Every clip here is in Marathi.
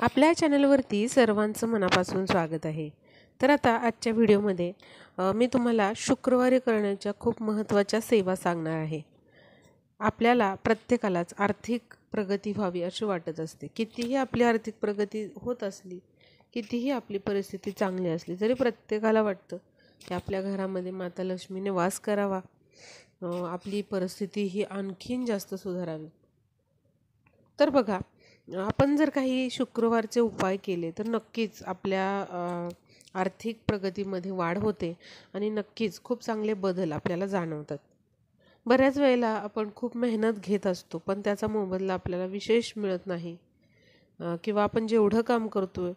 आपल्या चॅनलवरती सर्वांचं मनापासून स्वागत आहे. तर आता आजच्या व्हिडिओमध्ये मी तुम्हाला शुक्रवारी करण्याच्या खूप महत्त्वाच्या सेवा सांगणार आहे. आपल्याला प्रत्येकालाच आर्थिक प्रगती व्हावी अशी वाटत असते. कितीही आपली आर्थिक प्रगती होत असली, कितीही आपली परिस्थिती चांगली असली, तरी प्रत्येकाला वाटतं की आपल्या घरामध्ये माता लक्ष्मीने वास करावा, आपली परिस्थिती ही आणखीन जास्त सुधारावी. तर बघा, आपण जर काही शुक्रवारचे उपाय केले तर नक्कीच आपल्या आर्थिक प्रगतीमध्ये वाढ होते आणि नक्कीच खूप चांगले बदल आपल्याला जाणवतात. बऱ्याच वेळेला आपण खूप मेहनत घेत असतो, पण त्याचा मोबदला आपल्याला विशेष मिळत नाही, किंवा आपण जेवढं काम करतोय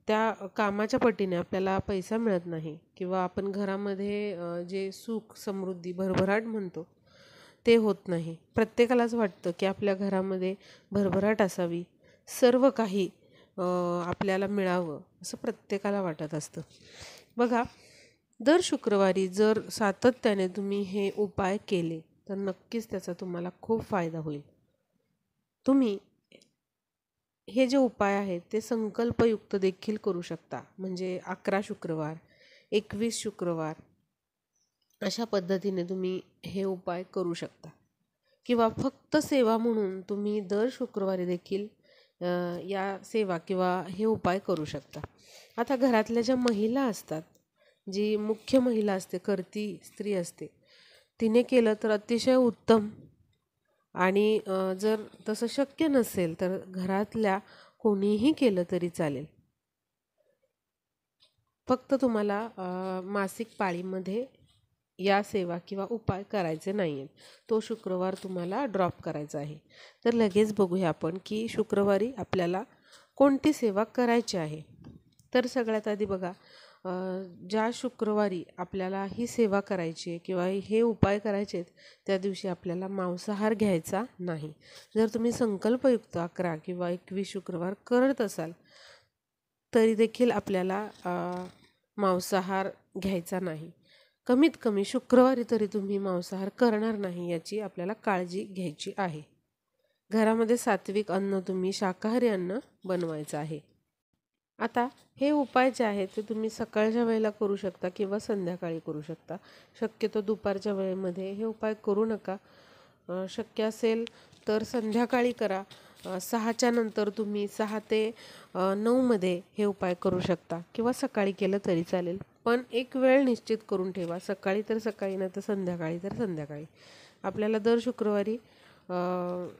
त्या कामाच्या पटीने आपल्याला पैसा मिळत नाही, किंवा आपण घरामध्ये जे सुख समृद्धी भरभराट म्हणतो ते होत नाही. प्रत्येकालाच वाटतं की आपल्या घरामध्ये भरभराट असावी, सर्व काही आपल्याला मिळावं असं प्रत्येकाला वाटत असतं. बघा, दर शुक्रवारी जर सातत्याने तुम्ही हे उपाय केले तर नक्कीच त्याचा तुम्हाला खूप फायदा होईल. तुम्ही हे जे उपाय आहेत ते संकल्पयुक्त देखील करू शकता. म्हणजे 11 शुक्रवार, 21 शुक्रवार अशा पद्धतीने तुम्ही हे उपाय करू शकता, किंवा फक्त सेवा म्हणून तुम्ही दर शुक्रवारी देखील या सेवा किंवा हे उपाय करू शकता. आता घरातल्या ज्या महिला असतात, जी मुख्य महिला असते, कर्ती स्त्री असते, तिने केलं तर अतिशय उत्तम. आणि जर तसं शक्य नसेल तर घरातल्या कोणीही केलं तरी चालेल. फक्त तुम्हाला मासिक पाळीमध्ये या सेवा किंवा उपाय करायचे नाही आहेत. तो शुक्रवार तुम्हाला ड्रॉप करायचा आहे. तर लगेच बघूया आपण की शुक्रवारी आपल्याला कोणती सेवा करायची आहे. तर सगळ्यात आधी बघा, ज्या शुक्रवारी आपल्याला ही सेवा करायची आहे किंवा हे उपाय करायचे आहेत त्या दिवशी आपल्याला मांसाहार घ्यायचा नाही. जर तुम्ही संकल्पयुक्त 11 किंवा 21 शुक्रवार करत असाल तरी देखील आपल्याला मांसाहार घ्यायचा नाही. कमीत कमी शुक्रवारी तरी तुम्ही मांसाहार करणार नाही याची आपल्याला काळजी घ्यायची आहे. घरामध्ये सात्विक अन्न, तुम्ही शाकाहारी अन्न बनवायचं आहे. आता हे उपाय जे आहेत ते तुम्ही सकाळच्या वेळेला करू शकता किंवा संध्याकाळी करू शकता. शक्यतो दुपारच्या वेळेमध्ये हे उपाय करू नका. शक्य असेल तर संध्याकाळी करा. 6च्या नंतर तुम्ही 6 ते 9मध्ये हे उपाय करू शकता, किंवा सकाळी केलं तरी चालेल. पण एक वेळ निश्चित करून ठेवा, सकाळी तर सकाळी, नाही तर संध्याकाळी तर संध्याकाळी. आपल्याला दर शुक्रवारी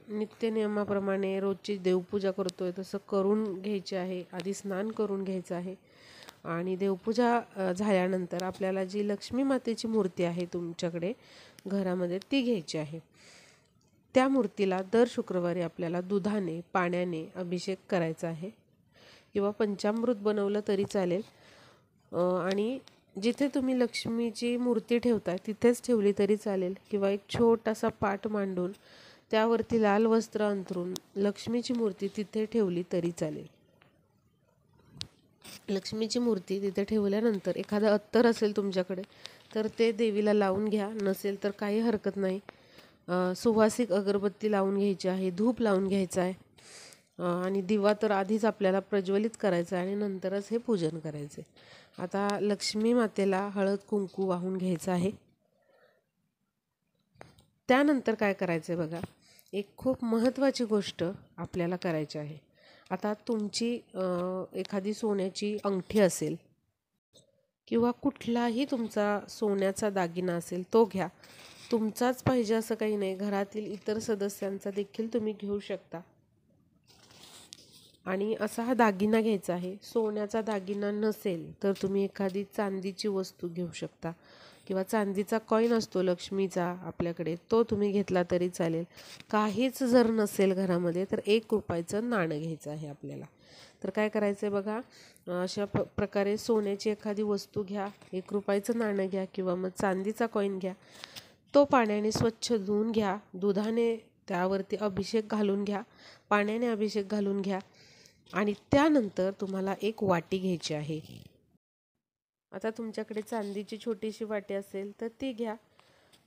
नित्यनियमाप्रमाणे रोजची देवपूजा करतोय तसं करून घ्यायची आहे. आधी स्नान करून घ्यायचं आहे आणि देवपूजा झाल्यानंतर आपल्याला जी लक्ष्मी मातेची मूर्ती आहे तुमच्याकडे घरामध्ये ती घ्यायची आहे. त्या मूर्तीला दर शुक्रवारी आपल्याला दुधाने, पाण्याने अभिषेक करायचा आहे, किंवा पंचामृत बनवलं तरी चालेल. आणि जिथे तुम्ही लक्ष्मीची मूर्ती ठेवताय तिथेच ठेवली तरी चालेल, किंवा एक छोटासा पाट मांडून त्यावरती लाल वस्त्र अंथरून लक्ष्मीची मूर्ती तिथे ठेवली तरी चालेल. लक्ष्मीची मूर्ती तिथे ठेवल्यानंतर एखादं अत्तर असेल तुमच्याकडे तर ते देवीला लावून घ्या, नसेल तर काही हरकत नाही. सुवासिक अगरबत्ती लावून घ्यायची आहे, धूप लावून घ्यायचा आहे, आणि दिवा तर आधीच आपल्याला प्रज्वलित करायचा आहे आणि नंतरच हे पूजन करायचे. आता लक्ष्मी मातेला हळद कुंकू वाहून घ्यायचं आहे. त्यानंतर काय करायचं आहे बघा, एक खूप महत्त्वाची गोष्ट आपल्याला करायची आहे. आता तुमची एखादी सोन्याची अंगठी असेल किंवा कुठलाही तुमचा सोन्याचा दागिना असेल तो घ्या. तुमचाच पाहिजे असं काही नाही, घरातील इतर सदस्यांचा देखील तुम्ही घेऊ शकता. आणि असा हा दागिना घ्यायचा आहे. सोन्याचा दागिना नसेल तर तुम्ही एखादी चांदीची वस्तू घेऊ शकता, किंवा चांदीचा कॉईन असतो लक्ष्मीचा आपल्याकडे, तो तुम्ही घेतला तरी चालेल. काहीच जर नसेल घरामध्ये तर 1 रुपयाचं नाणं घ्यायचं आहे आपल्याला. तर काय करायचं आहे बघा, अशा प्रकारे सोन्याची एखादी वस्तू घ्या, 1 रुपयाचं नाणं घ्या, किंवा मग चांदीचा कॉईन घ्या. तो पाण्याने स्वच्छ धुवून घ्या, दुधाने त्यावरती अभिषेक घालून घ्या, पाण्याने अभिषेक घालून घ्या, आणि त्यानंतर तुम्हाला एक वाटी घ्यायची आहे. आता तुमच्याकडे चांदीची छोटीशी वाटी असेल तर ती घ्या,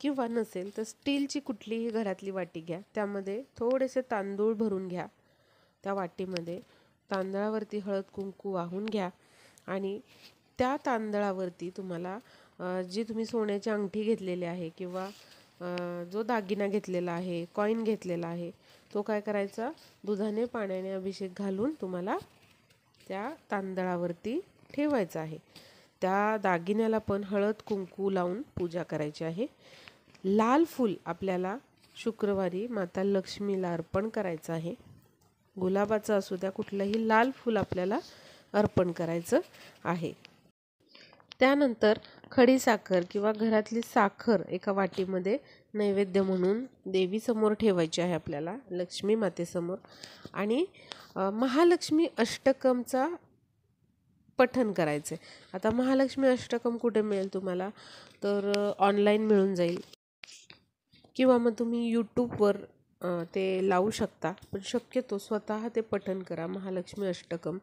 किंवा नसेल तर स्टीलची कुठलीही घरातली वाटी घ्या. त्यामध्ये थोडेसे तांदूळ भरून घ्या त्या वाटीमध्ये. तांदळावरती हळद कुंकू वाहून घ्या आणि त्या तांदळावरती तुम्हाला जी तुम्ही सोन्याची अंगठी घेतलेली आहे किंवा जो दागिना घेतलेला आहे, कॉईन घेतलेला आहे, तो काय करायचा, दुधाने पाण्याने अभिषेक घालून तुम्हाला त्या तांदळावरती ठेवायचा आहे. त्या दागिन्याला पण हळद कुंकू लावून पूजा करायची आहे. लाल फूल आपल्याला शुक्रवारी माता लक्ष्मीला अर्पण करायचं आहे. गुलाबाचं असू द्या, कुठलंही लाल फूल आपल्याला अर्पण करायचं आहे. त्यानंतर खडी साखर किंवा घरातली साखर एका वाटीमध्ये नैवेद्य म्हणून देवीसमोर ठेवायची आहे आपल्याला, लक्ष्मी मातेसमोर. आणि महालक्ष्मी अष्टकमचा पठण करायचे. आता महालक्ष्मी अष्टकम कुठे मिळेल तुम्हाला, तर ऑनलाईन मिळून जाईल किंवा मग तुम्ही यूट्यूबवर ते लावू शकता. पण शक्यतो स्वतः ते पठण करा. महालक्ष्मी अष्टकम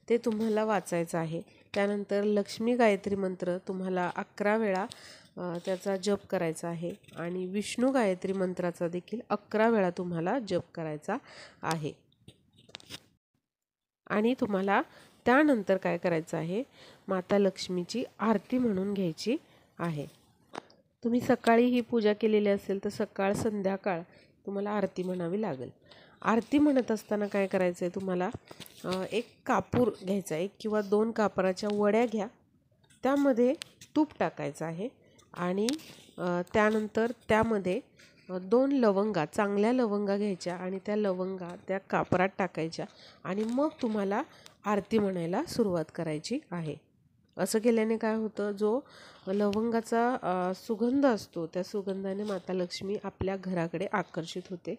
ते तुम्हाला वाचायचं आहे. त्यानंतर लक्ष्मी गायत्री मंत्र तुम्हाला 11 वेळा त्याचा जप करायचा आहे आणि विष्णू गायत्री मंत्राचा देखील 11 वेळा तुम्हाला जप करायचा आहे. आणि तुम्हाला त्यानंतर काय करायचं आहे, माता लक्ष्मीची आरती म्हणून घ्यायची आहे. तुम्ही सकाळी ही पूजा केलेली असेल तर सकाळ संध्याकाळ तुम्हाला आरती म्हणावी लागेल. आरती म्हणत असताना काय करायचं आहे, तुम्हाला एक कापूर घ्यायचा, 1 किंवा 2 कापराच्या वड्या घ्या, त्यामध्ये तूप टाकायचं आहे आणि त्यानंतर त्यामध्ये 2 लवंगा, चांगल्या लवंगा घ्यायच्या आणि त्या लवंगा त्या कापरात टाकायच्या आणि मग तुम्हाला आरती म्हणायला सुरुवात करायची आहे. असं केल्याने काय होतं, जो लवंगाचा सुगंध असतो त्या सुगंधाने माता लक्ष्मी आपल्या घराकडे आकर्षित होते,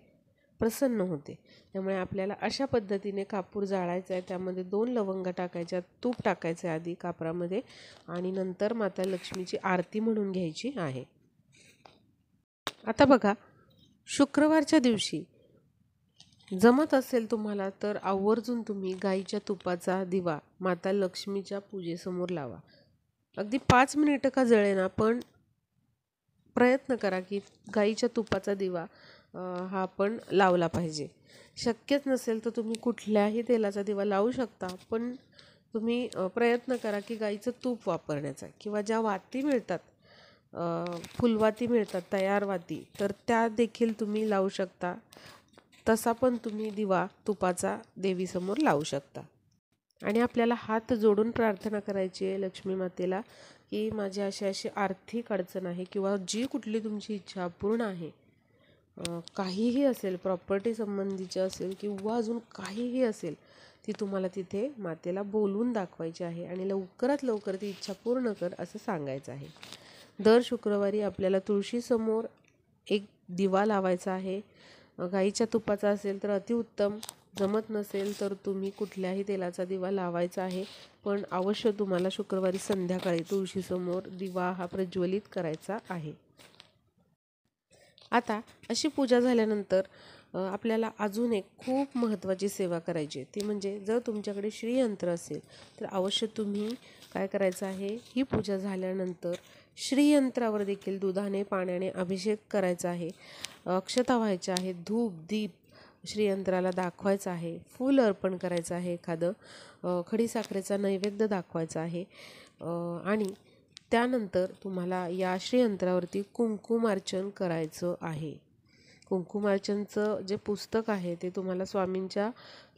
प्रसन्न होते. त्यामुळे आपल्याला अशा पद्धतीने कापूर जाळायचा आहे. त्यामध्ये 2 लवंगा टाकायच्या, तूप टाकायचं आहे आधी कापरामध्ये आणि नंतर माता लक्ष्मीची आरती म्हणून घ्यायची आहे. आता बघा, शुक्रवारच्या दिवशी जमत असेल तुम्हाला तर आवर्जून तुम्ही गाईच्या तुपाचा दिवा माता लक्ष्मीच्या पूजेसमोर लावा. अगदी 5 मिनिटं का जळेना, पण प्रयत्न करा की गाईच्या तुपाचा दिवा हा आपण लावला पाहिजे. शक्यच नसेल तर तुम्ही कुठल्याही तेलाचा दिवा लावू शकता, पण तुम्ही प्रयत्न करा की गाईचं तूप वापरण्याचा किंवा ज्या वाती मिळतात, फुलवाती मिळतात, तयार वाती, तर त्या देखील तुम्ही लावू शकता. तसा पण तुम्ही दिवा तुपाचा देवीसमोर लावू शकता. आणि आपल्याला हात जोडून प्रार्थना करायची आहे लक्ष्मी मातेला की माझी अशी आर्थिक अडचण आहे किंवा जी कुठली तुमची इच्छा पूर्ण आहे, काहीही असेल, प्रॉपर्टी संबंधीची असेल किंवा अजून काहीही असेल, ती तुम्हाला तिथे मातेला बोलून दाखवायची आहे आणि लवकरात लवकर ती इच्छा पूर्ण कर असं सांगायचं आहे. दर शुक्रवारी आपल्याला तुळशीसमोर एक दिवा लावायचा आहे. गाईच्या तुपाचा असेल तर अतिउत्तम, जमत नसेल तर तुम्ही कुठल्याही तेलाचा दिवा लावायचा आहे. पण अवश्य तुम्हाला शुक्रवारी संध्याकाळी तुळशीसमोर दिवा हा प्रज्वलित करायचा आहे. आता अशी पूजा झाल्यानंतर आपल्याला अजून एक खूप महत्त्वाची सेवा करायची, ती म्हणजे जर तुमच्याकडे श्रीयंत्र असेल तर अवश्य तुम्ही काय करायचं आहे, ही पूजा झाल्यानंतर श्रीयंत्रावर देखील दुधाने पाण्याने अभिषेक करायचा आहे, अक्षता व्हायच्या आहेत, धूप दीप श्रीयंत्राला दाखवायचं आहे, फूल अर्पण करायचं आहे, एखादं खडीसाखरेचा नैवेद्य दाखवायचा आहे आणि त्यानंतर तुम्हाला या श्रीयंत्रावरती कुंकुमार्चन करायचं आहे. कुंकुमार्चनचं जे पुस्तक आहे ते तुम्हाला स्वामींच्या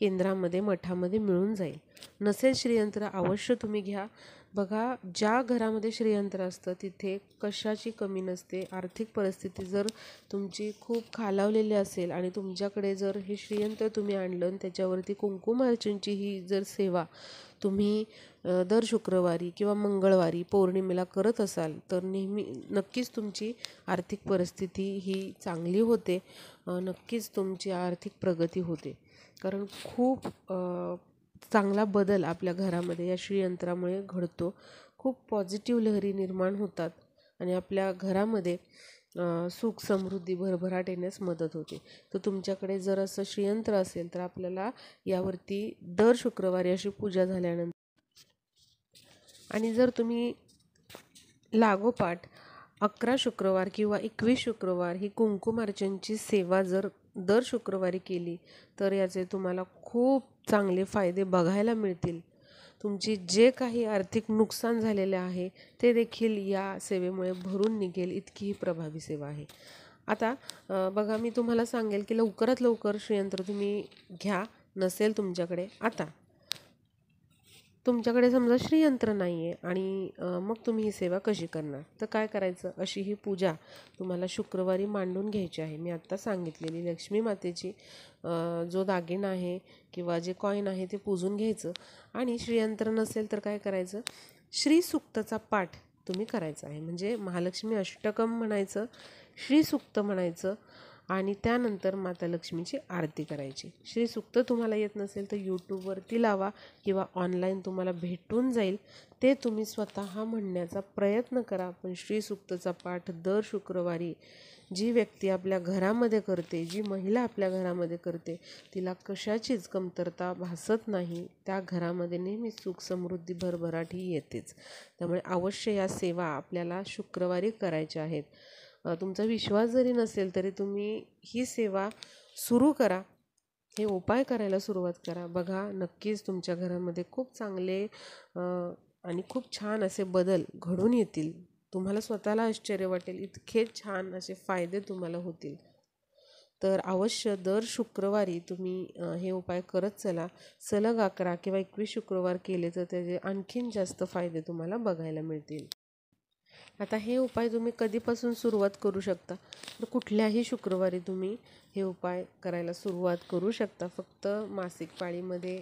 केंद्रामध्ये मठामध्ये मिळून जाईल. नसेल श्रीयंत्र अवश्य तुम्ही घ्या. बघा, ज्या घरामध्ये श्रीयंत्र असतं तिथे कशाची कमी नसते. आर्थिक परिस्थिती जर तुमची खूप खालावलेली असेल आणि तुमच्याकडे जर हे श्रीयंत्र तुम्ही आणलं आणि त्याच्यावरती कुंकुमार्चनची ही जर सेवा तुम्ही दर शुक्रवारी किंवा मंगळवारी पौर्णिमेला करत असाल तर नक्कीच तुमची आर्थिक परिस्थिती ही चांगली होते. नक्कीच तुमची आर्थिक प्रगती होते. कारण खूप चांगला बदल आपल्या घरामध्ये या श्रीयंत्रामुळे घडतो. खूप पॉझिटिव्ह लहरी निर्माण होतात आणि आपल्या घरामध्ये सुख समृद्धी भरभराट येण्यास मदत होते. तर तुमच्याकडे जर असं श्रीयंत्र असेल तर आपल्याला यावरती दर शुक्रवारी अशी पूजा झाल्यानंतर आणि जर तुम्ही लागोपाठ 11 शुक्रवार किंवा 21 शुक्रवार ही कुंकुमार्चनची सेवा जर दर शुक्रवारी केली तर याचे तुम्हाला खूप चांगले फायदे बघायला मिळतील. तुमची जे काही आर्थिक नुकसान झालेले आहे ते देखील या सेवेमुळे भरून निघेल, इतकी ही प्रभावी सेवा आहे. आता बघा, मी तुम्हाला सांगेल की लवकरात लवकर श्रीयंत्र तुम्ही घ्या. नसेल तुमच्याकडे, आता तुमच्याकडे समजा श्रीयंत्र नाही आहे आणि मग तुम्ही ही सेवा कशी करणार? तर काय करायचं, अशी ही पूजा तुम्हाला शुक्रवारी मांडून घ्यायची आहे. मी आत्ता सांगितलेली लक्ष्मी मातेची जो दागिना आहे किंवा जे कॉईन आहे ते पूजून घ्यायचं. आणि श्रीयंत्र नसेल तर काय करायचं, श्रीसूक्तचा पाठ तुम्ही करायचा आहे. म्हणजे महालक्ष्मी अष्टकम म्हणायचं, श्रीसूक्त म्हणायचं आणि त्यानंतर माता लक्ष्मीची आरती करायची. श्रीसूक्त तुम्हाला येत नसेल तर यूट्यूबवरती लावा किंवा ऑनलाईन तुम्हाला भेटून जाईल, ते तुम्ही स्वतः म्हणण्याचा प्रयत्न करा. पण श्रीसूक्तचा पाठ दर शुक्रवारी जी व्यक्ती आपल्या घरामध्ये करते, जी महिला आपल्या घरामध्ये करते, तिला कशाचीच कमतरता भासत नाही. त्या घरामध्ये नेहमी सुख समृद्धी भरभराट ही येतेच. त्यामुळे अवश्य या सेवा आपल्याला शुक्रवारी करायच्या आहेत. तुमचा विश्वास जरी नसेल तरी तुम्ही ही सेवा सुरू करा, हे उपाय करायला सुरुवात करा. बघा, नक्कीच तुमच्या घरामध्ये खूप चांगले आणि खूप छान असे बदल घडून येतील. तुम्हाला स्वतःला आश्चर्य वाटेल, इतके छान असे फायदे तुम्हाला होतील. तर अवश्य दर शुक्रवारी तुम्ही हे उपाय करत चला. सलग 11 किंवा 21 शुक्रवार केले तर त्याचे आणखीन जास्त फायदे तुम्हाला बघायला मिळतील. आता हे उपाय तुम्ही कधीपासून सुरुवात करू शकता? तर कुठल्याही शुक्रवारी तुम्ही हे उपाय करायला सुरुवात करू शकता. फक्त मासिक पाळीमध्ये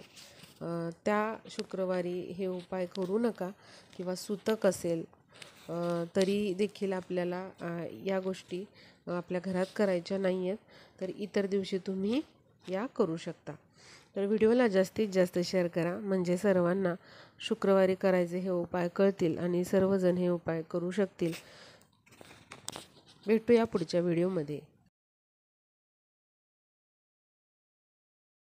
त्या शुक्रवारी हे उपाय करू नका. किंवा सुतक असेल तरी देखील आपल्याला या गोष्टी आपल्या घरात करायच्या नाही आहेत, तर इतर दिवशी तुम्ही या करू शकता. तर व्हिडिओला जास्तीत जास्त शेअर करा, म्हणजे सर्वांना शुक्रवारी करायचे हे उपाय कळतील आणि सर्वजण हे उपाय करू शकतील. भेटूया पुढच्या व्हिडिओमध्ये.